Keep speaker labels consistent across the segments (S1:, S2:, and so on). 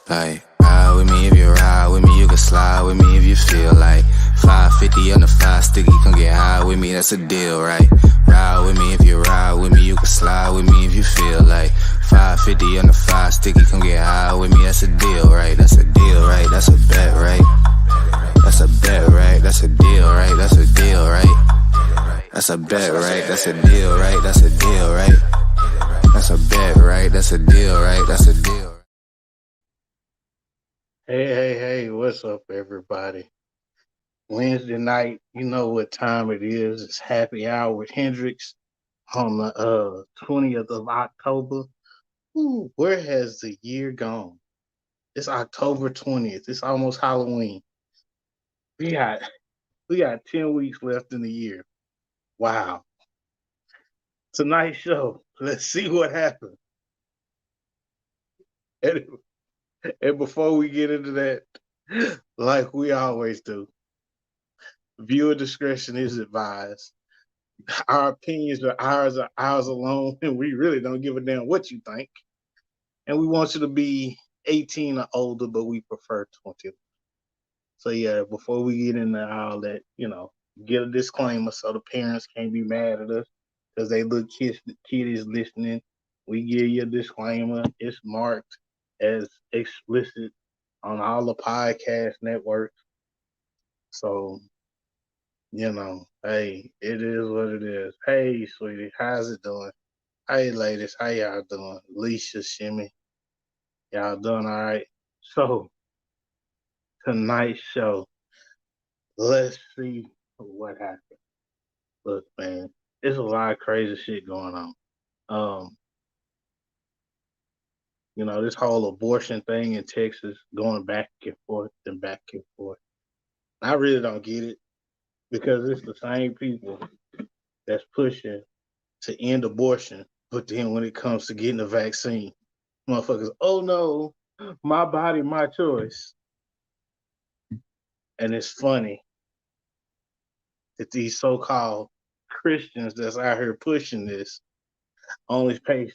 S1: Like, ride with me if you ride with me, you can slide with me if you feel like 550 on the 5 sticky, come get high with me, that's a deal, right? Ride with me if you ride with me, you can slide with me if you feel like 550 on the 5 sticky, come get high with me, that's a deal, right? That's a deal, right? That's a bet, right? That's a bet, right? That's a deal, right? That's a deal, right? That's a bet, right? That's a deal, right? That's a deal, right? That's a bet, right? That's a deal, right? That's a deal.
S2: Hey, what's up, everybody? Wednesday night, you know what time it is. It's happy hour with Hendrix on the 20th of October. Ooh, where has the year gone? It's October 20th. It's almost Halloween. We got we got 10 weeks left in the year. Wow. Tonight's show. Let's see what happens. And, and before we get into that, like we always do, viewer discretion is advised. Our opinions are ours alone, and we really don't give a damn what you think. And we want you to be 18 or older, but we prefer 20. So yeah, before we get into all that, get a disclaimer so the parents can't be mad at us because they little kid is listening. We give you a disclaimer. It's marked as explicit on all the podcast networks. So hey, it is what it is. Hey, sweetie, how's it doing? Hey, ladies, how y'all doing? Alicia, Shimmy, y'all doing all right? So, tonight's show, let's see what happened. Look, man, there's a lot of crazy shit going on. Um, this whole abortion thing in Texas going back and forth and back and forth. I really don't get it because it's the same people that's pushing to end abortion, but then when it comes to getting a vaccine, motherfuckers, oh no, my body, my choice. And it's funny that these so-called Christians that's out here pushing this only pay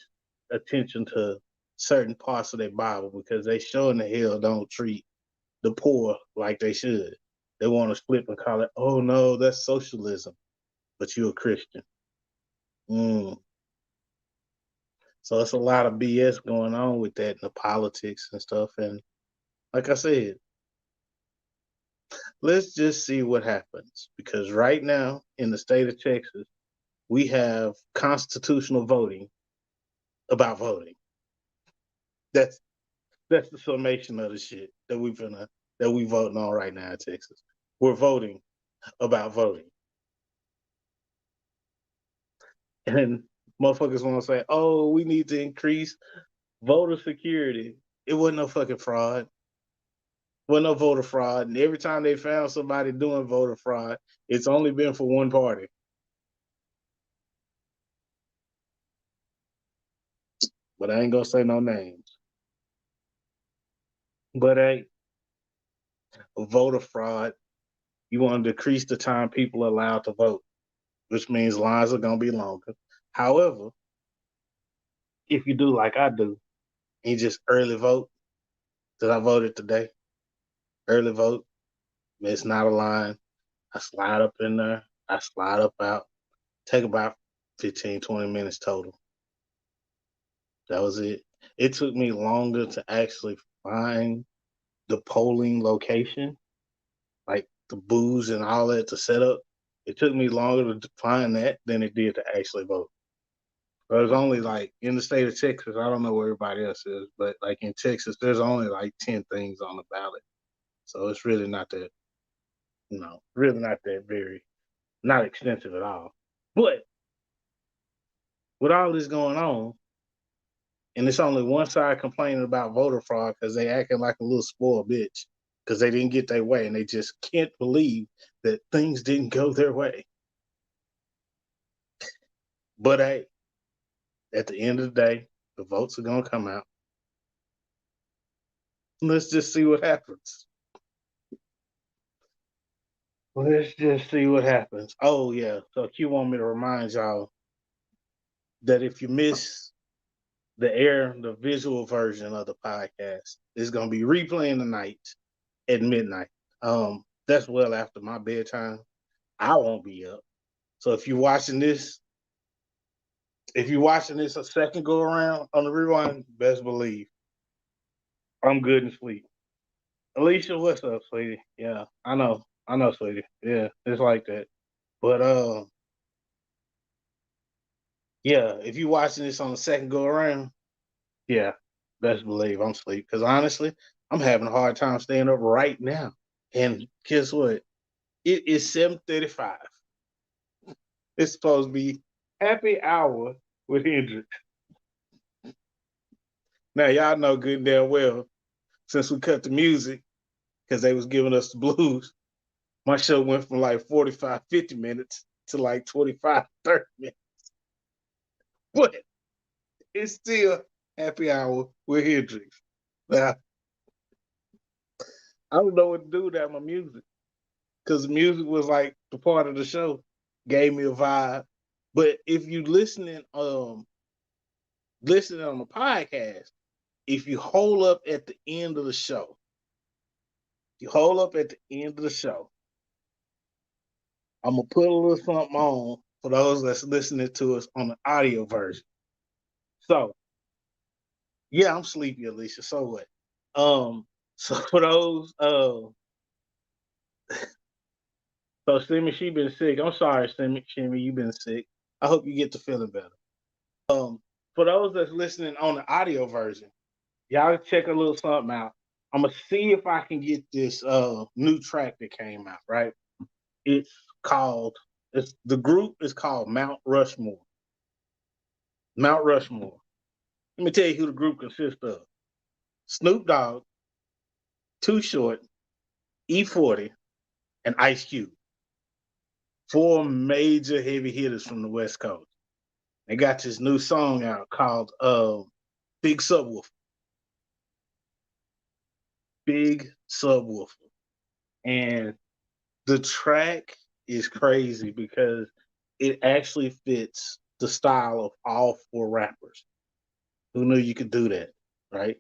S2: attention to certain parts of their Bible because they sure in the hell don't treat the poor like they should. They want to flip and call it, oh no, that's socialism, but you're a Christian. Mm. So it's a lot of BS going on with that in the politics and stuff. And like I said, let's just see what happens because right now in the state of Texas, we have constitutional voting about voting. That's that's the summation of the shit that we voting on right now in Texas. We're voting about voting. And motherfuckers want to say, oh, we need to increase voter security. It wasn't no fucking fraud. Wasn't no voter fraud. And every time they found somebody doing voter fraud, it's only been for one party. But I ain't gonna say no names. But hey, voter fraud, you want to decrease the time people are allowed to vote, which means lines are gonna be longer. However, if you do like I do, and you just early vote, that I voted today, early vote, it's not a line. I slide up in there, I slide up out, take about 15, 20 minutes total. That was it. It took me longer to actually find the polling location, like the booths and all that to set up. It took me longer to find that than it did to actually vote. But it was only like in the state of Texas, I don't know where everybody else is, but like in Texas, there's only like 10 things on the ballot. So it's really not that, really not that not extensive at all. But with all this going on, and it's only one side complaining about voter fraud because they acting like a little spoiled bitch because they didn't get their way and they just can't believe that things didn't go their way. But hey, at the end of the day, the votes are gonna come out. Let's just see what happens. Let's just see what happens. Oh yeah. So Q want me to remind y'all that if you miss the visual version of the podcast is gonna be replaying tonight at midnight. That's well after my bedtime. I won't be up. So if you're watching this a second go around on the rewind, best believe I'm good and sleep. Alicia, what's up, sweetie? Yeah, I know, sweetie. Yeah, it's like that. But yeah, if you're watching this on the second go around, yeah, best believe I'm asleep. Because honestly, I'm having a hard time staying up right now. And guess what? It is 7:35. It's supposed to be happy hour with Hendrix. Now y'all know good and damn well since we cut the music because they was giving us the blues, my show went from like 45, 50 minutes to like 25, 30 minutes. But it's still happy hour with Hendrix. Now, I don't know what to do without my music because the music was like the part of the show, gave me a vibe. But if you listening on the podcast, if you hold up at the end of the show, you hold up at the end of the show, I'm gonna put a little something on for those that's listening to us on the audio version. So yeah, I'm sleepy, Alicia. So what? So for those so Simmy, she been sick. I'm sorry, Shimmy, you been sick. I hope you get to feeling better. For those that's listening on the audio version, y'all check a little something out. I'm gonna see if I can get this new track that came out, right? It's called the group is called Mount Rushmore. Mount Rushmore. Let me tell you who the group consists of. Snoop Dogg, Too Short, E40, and Ice Cube. Four major heavy hitters from the West Coast. They got this new song out called Big Subwoofer. Big Subwoofer. And the track is crazy because it actually fits the style of all four rappers. Who knew you could do that, right?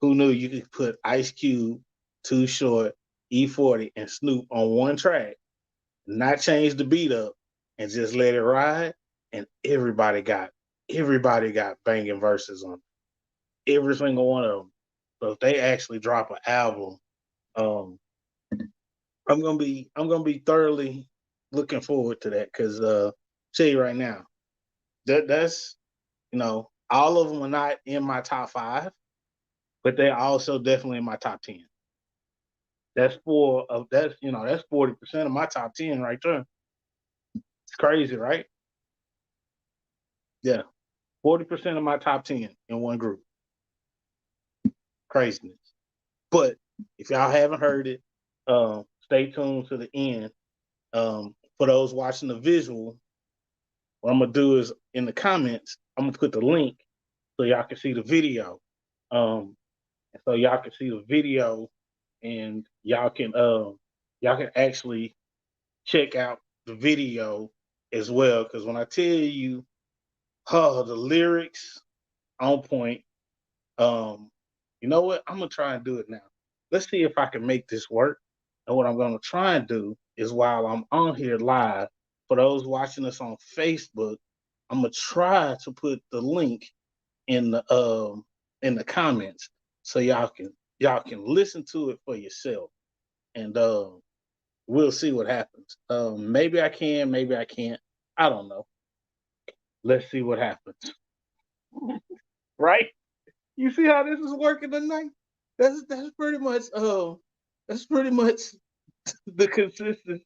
S2: Who knew you could put Ice Cube, Too Short, E40, and Snoop on one track, not change the beat up, and just let it ride? And everybody got banging verses on it. Every single one of them. So if they actually drop an album, um, I'm gonna be thoroughly looking forward to that because tell you right now, that's all of them are not in my top five, but they're also definitely in my top 10. That's 40% of my top 10 right there. It's crazy, right? Yeah. 40% of my top 10 in one group. Craziness. But if y'all haven't heard it, stay tuned to the end. For those watching the visual, what I'm gonna do is in the comments, I'm gonna put the link so y'all can see the video. And so y'all can see the video and y'all can actually check out the video as well. Because when I tell you, the lyrics on point. You know what? I'm gonna try and do it now. Let's see if I can make this work. And what I'm gonna try and do is while I'm on here live, for those watching us on Facebook, I'm gonna try to put the link in the comments so y'all can listen to it for yourself. And we'll see what happens. Maybe I can, maybe I can't. I don't know. Let's see what happens. Right? You see how this is working tonight? That's pretty much the consistent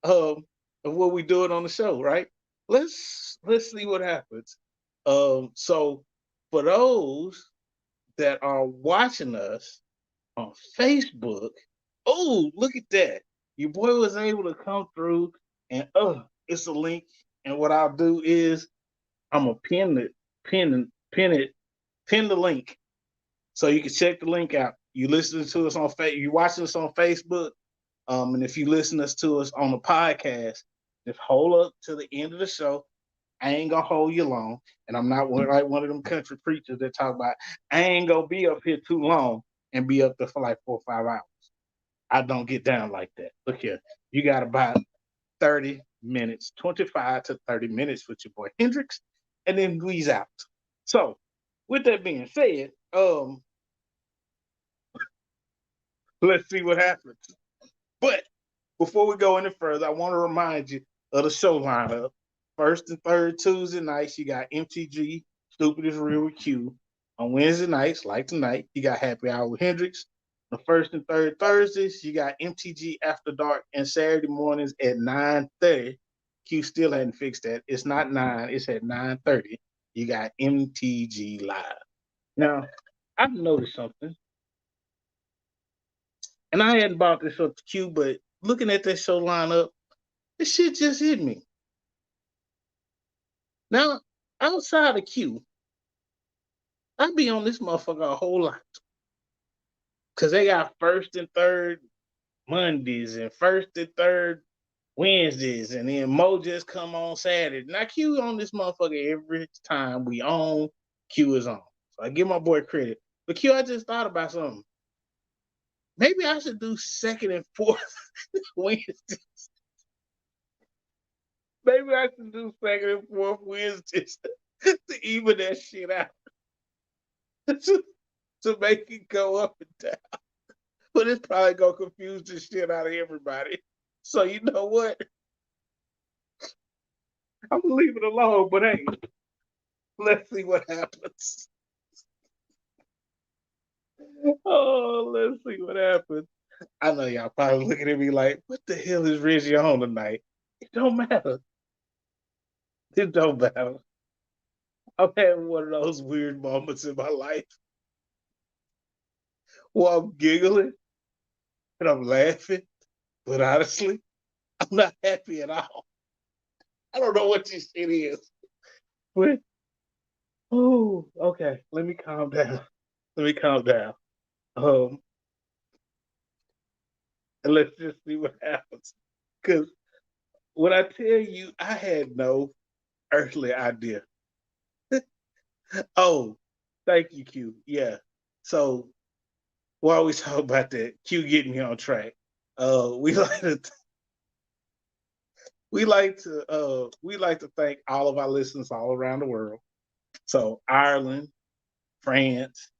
S2: of what we doing on the show, right? Let's see what happens. So for those that are watching us on Facebook, oh look at that! Your boy was able to come through, and it's a link. And what I'll do is I'm gonna pin the link so you can check the link out. You listening to us on you watching us on Facebook, and if you listen to us on the podcast, just hold up to the end of the show, I ain't gonna hold you long, and I'm not like one of them country preachers that talk about I ain't gonna be up here too long and be up there for like 4 or 5 hours. I don't get down like that. Look here, you got about 30 minutes, 25 to 30 minutes with your boy Hendrix, and then we's out. So, with that being said, let's see what happens. But before we go any further, I want to remind you of the show lineup. First and third Tuesday nights, you got MTG Stupid is Real with Q. On Wednesday nights, like tonight, you got Happy Hour with Hendrix. The first and third Thursdays, you got MTG After Dark, and Saturday mornings at 9:30. Q still hadn't fixed that. It's not 9, it's at 9:30. You got MTG Live. Now, I've noticed something. And I hadn't brought this up to Q, but looking at that show lineup, this shit just hit me. Now, outside of Q, I be on this motherfucker a whole lot. Because they got first and third Mondays and first and third Wednesdays, and then Mo just come on Saturday. Now, Q on this motherfucker every time we on, Q is on. So I give my boy credit. But Q, I just thought about something. Maybe I should do second and fourth Wednesdays. Maybe I should do second and fourth Wednesdays to even that shit out. to make it go up and down. But it's probably going to confuse the shit out of everybody. So you know what? I'm going to leave it alone, but hey, let's see what happens. Oh, let's see what happens. I know y'all probably looking at me like, what the hell is Reggie on tonight? It don't matter. It don't matter. I'm having one of those weird moments in my life where I'm giggling and I'm laughing, but honestly, I'm not happy at all. I don't know what this shit is. But, oh, okay. Let me calm down. And let's just see what happens. Because when I tell you, I had no earthly idea. Oh, thank you, Q. Yeah. So while we talk about that, Q getting me on track. We like to thank all of our listeners all around the world. So Ireland, France,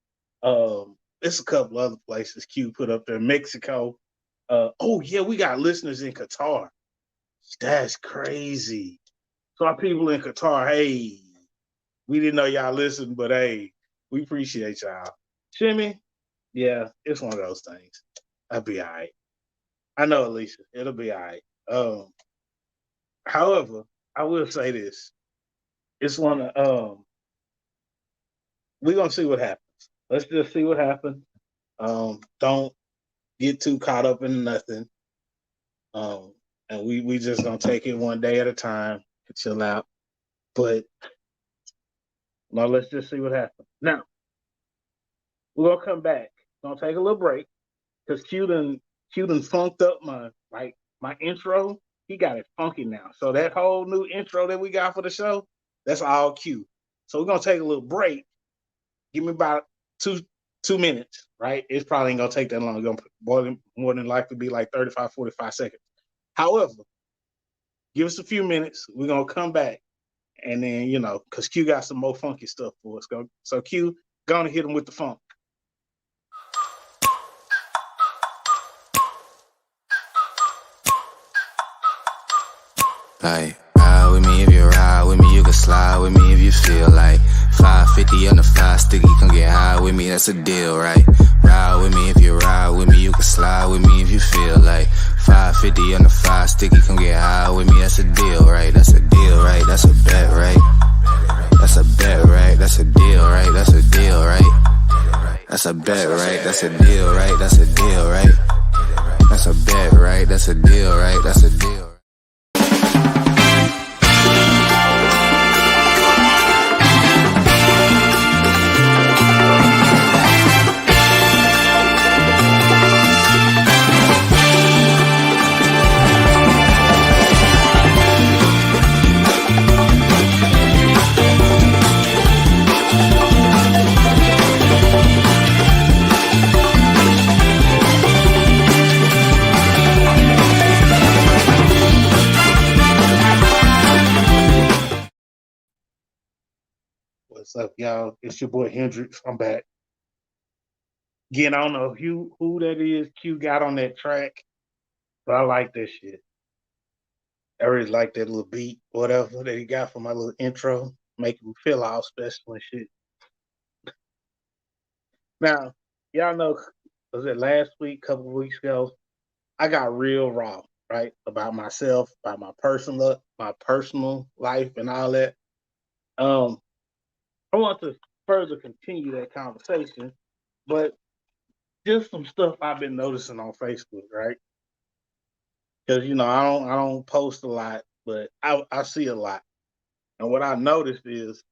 S2: there's a couple other places Q put up there, Mexico. Oh yeah, we got listeners in Qatar. That's crazy. So our people in Qatar, hey, we didn't know y'all listened, but hey, we appreciate y'all. Jimmy, yeah, it's one of those things. I'll be all right. I know, Alicia, it'll be all right. However, I will say this. It's one of we're gonna see what happens. Let's just see what happens. Don't get too caught up in nothing. And we just gonna take it one day at a time and chill out. But now let's just see what happens. Now, we're gonna come back. Gonna take a little break because Q done funked up my intro. He got it funky now. So that whole new intro that we got for the show, that's all Q. So we're gonna take a little break. Give me about two minutes, right? It's probably ain't gonna take that long. It's gonna more than likely be like 35, 45 seconds. However, give us a few minutes. We're gonna come back, and then because Q got some more funky stuff for us. So Q, gonna hit him with the funk.
S1: Like, ride with me if you ride with me, you can slide with me if you feel like 550 on the 5 sticky, come get high with me, that's a deal, right? Ride with me if you ride with me, you can slide with me if you feel like 550 on the 5 sticky, come get high with me, that's a deal, right? That's a deal, right? That's a bet, right? That's a bet, right? That's a deal, right? That's a deal, right? That's a bet, right? That's a deal, right? That's a deal, right? That's a bet, right? That's a deal, right? That's a deal.
S2: What's up, y'all? It's your boy Hendrix. I'm back. Again, I don't know who that is. Q got on that track, but I like that shit. I really like that little beat, whatever that he got for my little intro, making me feel all special and shit. Now, y'all know, was it last week, couple of weeks ago? I got real raw, right, about myself, about my personal life, and all that. Um, I want to further continue that conversation, but just some stuff I've been noticing on Facebook, right? Because I don't post a lot, but I see a lot, and what I noticed is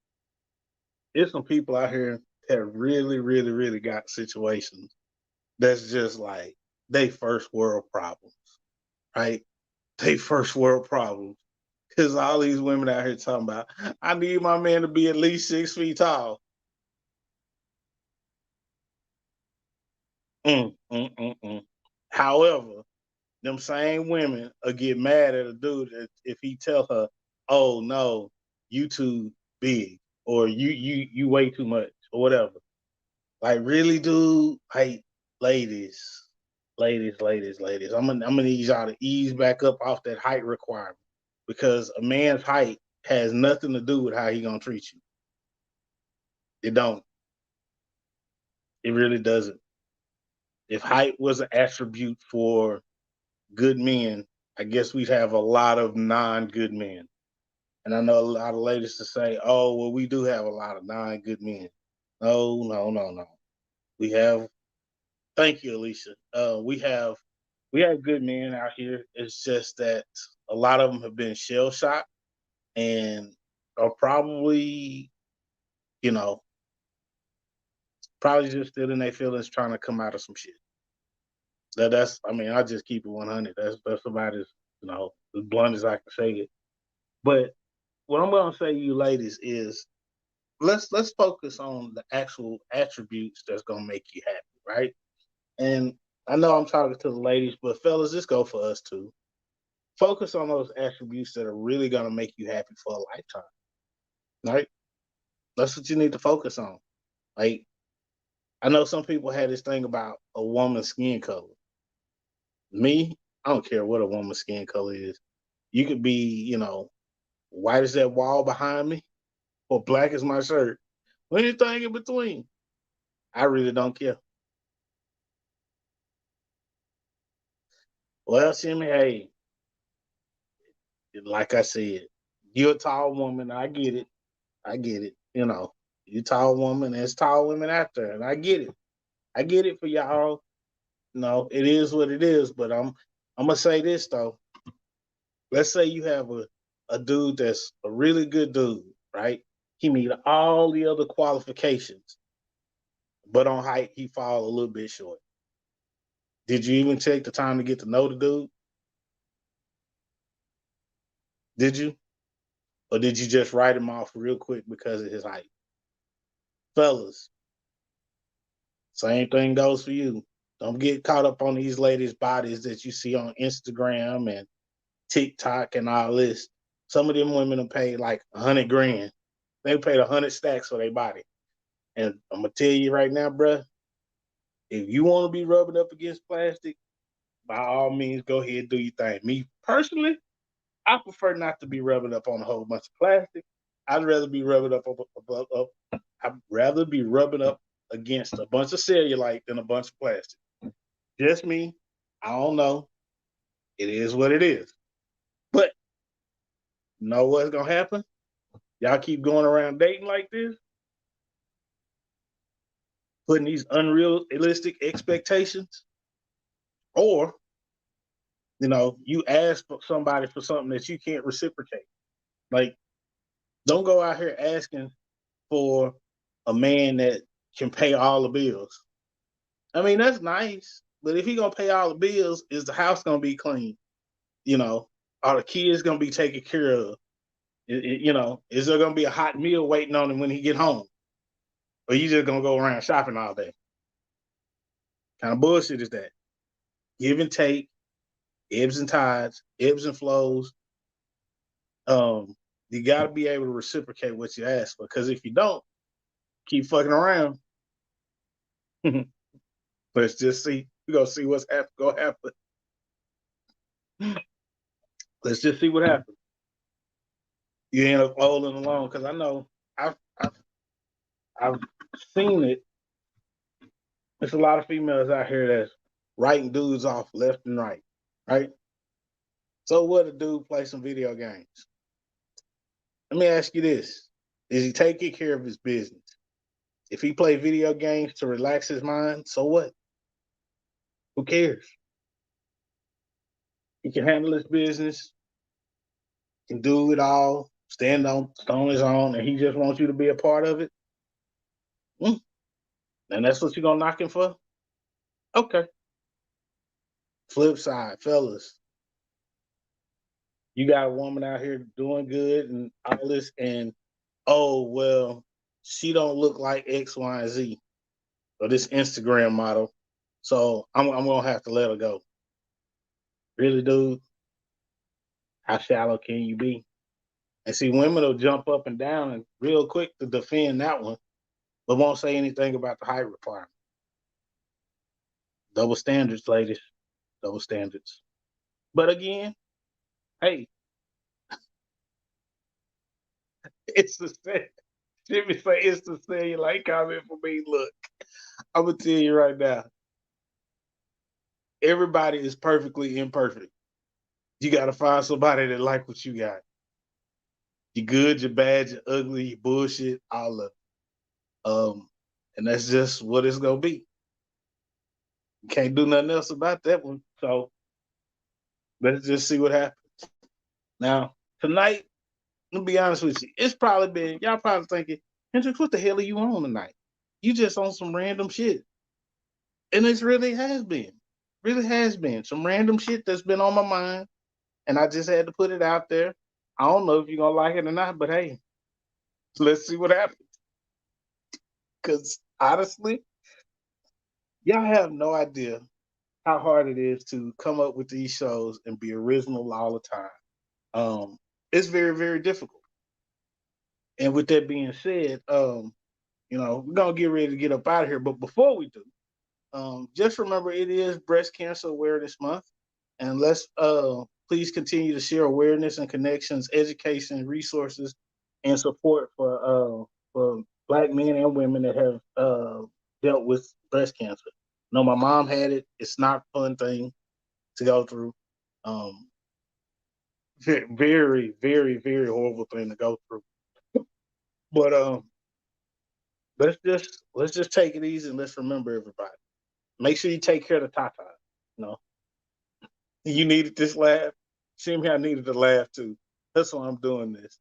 S2: there's some people out here that really, really, really got situations that's just like they first world problems, right? They first world problems. Because all these women out here talking about, I need my man to be at least 6 feet tall. However, them same women will get mad at a dude if he tell her, "Oh no, you too big," or you weigh too much, or whatever. Like, really, dude? Like, ladies, ladies. I'm gonna need y'all to ease back up off that height requirement because a man's height has nothing to do with how he gonna treat you. It don't. It really doesn't. If height was an attribute for good men, I guess we'd have a lot of non-good men. And I know a lot of ladies to say, "Oh, well, we do have a lot of non-good men." No, no, no, no. We have. Thank you, Alicia. We have good men out here. It's just that a lot of them have been shell shocked and are probably, you know, probably just still in their feelings, trying to come out of some shit. That's. I mean, I just keep it 100. That's about as blunt as I can say it. But what I'm gonna say to you ladies is let's focus on the actual attributes that's gonna make you happy, right? And I know I'm talking to the ladies, but fellas, this go for us too. Focus on those attributes that are really gonna make you happy for a lifetime, right? That's what you need to focus on. Like, I know some people had this thing about a woman's skin color. Me, I don't care what a woman's skin color is. You could be, white as that wall behind me, or black as my shirt, or anything in between. I really don't care. Well, Shimmy, hey, like I said, you're a tall woman. I get it. I get it. You're a tall woman. There's tall women out there, and I get it. I get it for y'all. No, it is what it is. But I'm gonna say this though. Let's say you have a dude that's a really good dude, right? He meet all the other qualifications, but on height he fall a little bit short. Did you even take the time to get to know the dude? Did you? Or did you just write him off real quick because of his height? Fellas, same thing goes for you. Don't get caught up on these ladies' bodies that you see on Instagram and TikTok and all this. Some of them women have paid like 100 grand. They paid 100 stacks for their body. And I'm gonna tell you right now, bruh, if you want to be rubbing up against plastic, by all means, go ahead and do your thing. Me personally, I prefer not to be rubbing up on a whole bunch of plastic. I'd rather be rubbing up. I'd rather be rubbing up against a bunch of cellulite than a bunch of plastic. Just me. I don't know. It is what it is. But you know what's gonna happen? Y'all keep going around dating like this, putting these unrealistic expectations, or you ask for somebody for something that you can't reciprocate. Like, don't go out here asking for a man that can pay all the bills. I mean, that's nice, but if he gonna pay all the bills, is the house gonna be clean? Are the kids gonna be taken care of? Is there gonna be a hot meal waiting on him when he get home? Or you just gonna go around shopping all day? Kind of bullshit is that? Give and take, ebbs and tides, ebbs and flows. You got to be able to reciprocate what you ask for. Because if you don't, keep fucking around. Let's just see. We're gonna see what's gonna happen. Let's just see what happens. You end up holding along because I know I've seen it. There's a lot of females out here that's writing dudes off left and right, right? So what a dude play some video games? Let me ask you this: is he taking care of his business? If he play video games to relax his mind, so what? Who cares? He can handle his business, can do it all, stand on his own, and he just wants you to be a part of it. And that's what you're gonna knock him for? Okay. Flip side, fellas, you got a woman out here doing good and all this, and oh well, she don't look like X, Y, and Z or this Instagram model, so I'm gonna have to let her go. Really, dude? How shallow can you be? And see, women will jump up and down and real quick to defend that one, but won't say anything about the height requirement. Double standards, ladies. Double standards. But again, hey, it's the same. Jimmy say it's the same. Like comment for me. Look, I'm gonna tell you right now. Everybody is perfectly imperfect. You gotta find somebody that like what you got. You good, you bad, you ugly, you bullshit, all of it. And that's just what it's gonna be. You can't do nothing else about that one. So let's just see what happens. Now, tonight, let me be honest with you, it's probably been, y'all probably thinking, Hendrix, what the hell are you on tonight? You just on some random shit. And it really has been some random shit that's been on my mind. And I just had to put it out there. I don't know if you're going to like it or not, but hey, let's see what happens. Because honestly, y'all have no idea how hard it is to come up with these shows and be original all the time. It's very, very difficult. And with that being said, we're gonna get ready to get up out of here. But before we do, just remember it is Breast Cancer Awareness Month, and let's please continue to share awareness and connections, education, resources, and support for Black men and women that have dealt with breast cancer. No, my mom had it. It's not a fun thing to go through. Very, very, very horrible thing to go through. But let's just take it easy and let's remember everybody. Make sure you take care of the Tata. You needed this laugh. See me, I needed to laugh too. That's why I'm doing this.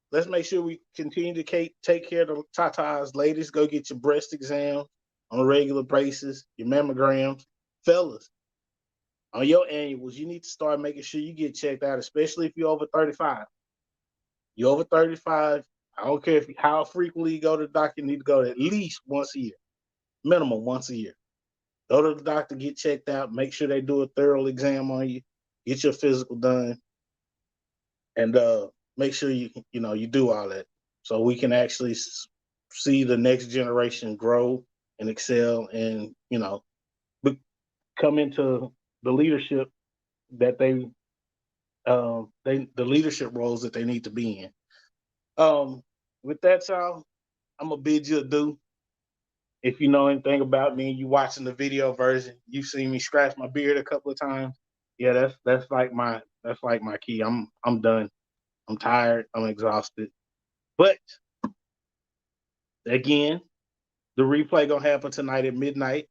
S2: Let's make sure we continue to take care of the Tatas. Ladies, go get your breast exam on a regular basis, your mammograms. Fellas, on your annuals, you need to start making sure you get checked out, especially if you're over 35. You're over 35. I don't care how frequently you go to the doctor, you need to go at least once a year, minimum once a year. Go to the doctor, get checked out, make sure they do a thorough exam on you, get your physical done, and make sure you do all that so we can actually see the next generation grow and excel and come into the leadership that the leadership roles that they need to be in. With that, y'all, I'm gonna bid you adieu. If you know anything about me and you watching the video version, you've seen me scratch my beard a couple of times. Yeah, that's like my key. I'm done. I'm tired. I'm exhausted. But again, the replay gonna happen tonight at midnight.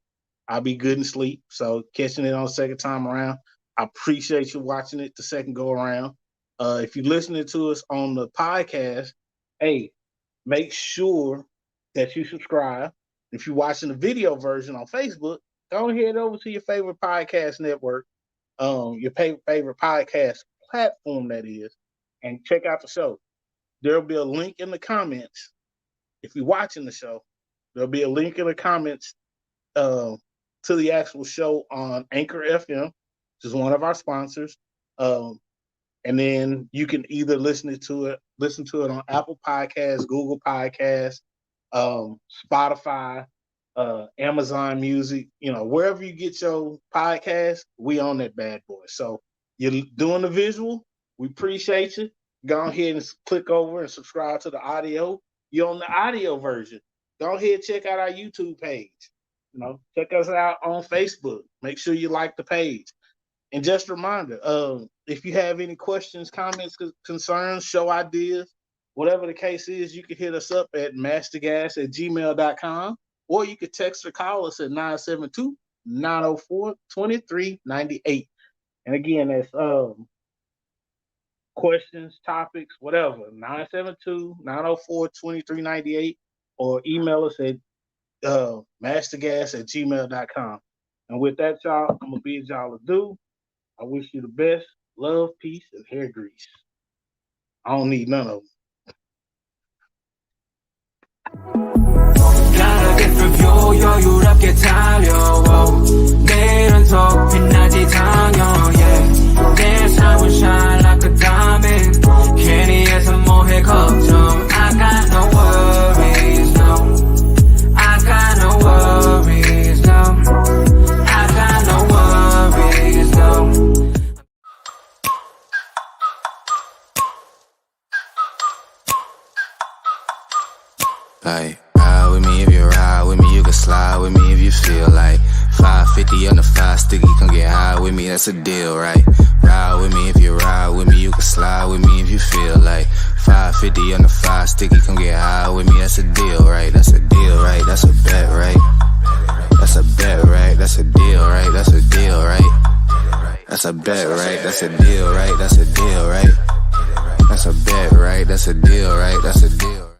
S2: I'll be good and sleep. So catching it on the second time around. I appreciate you watching it the second go around. If you're listening to us on the podcast, hey, make sure that you subscribe. If you're watching the video version on Facebook, go ahead over to your favorite podcast network, your favorite podcast platform, that is, and check out the show. There'll be a link in the comments. If you're watching the show, there'll be a link in the comments to the actual show on Anchor FM, which is one of our sponsors. And then you can either listen to it on Apple Podcasts, Google Podcasts, Spotify, Amazon Music, wherever you get your podcast, we on that bad boy. So you're doing the visual, we appreciate you. Go ahead and click over and subscribe to the audio. You're on the audio version. Go ahead and check out our YouTube page. Check us out on Facebook. Make sure you like the page. And just a reminder, if you have any questions, comments, concerns, show ideas, whatever the case is, you can hit us up at mastergas@gmail.com, or you can text or call us at 972-904-2398. And again, that's questions, topics, whatever, 972-904-2398, or email us at mastergas@gmail.com. And with that, y'all, I'm going to bid y'all adieu. I wish you the best. Love, peace, and hair grease. I don't need none of them.
S3: Got a different view, 여유롭게 달려와 내일은 더 빛나지 당연 yeah. 내 삶은 shine like a diamond 괜히 해서 뭐해 걱정 I got no worries no I got no worries no I got no worries no.
S1: Like, ride with me if you ride with me, you can slide with me if you feel like 550 on the 5 sticky, come get high with me, that's a deal, right? Ride with me if you ride with me, you can slide with me if you feel like 550 on the 5 sticky, come get high with me, that's a deal, right? That's a deal, right? That's a bet, right? That's a bet, right? That's a deal, right? That's a deal, right? That's a bet, right? That's a deal, right? That's a deal, right? That's a bet, right? That's a deal, right? That's a deal.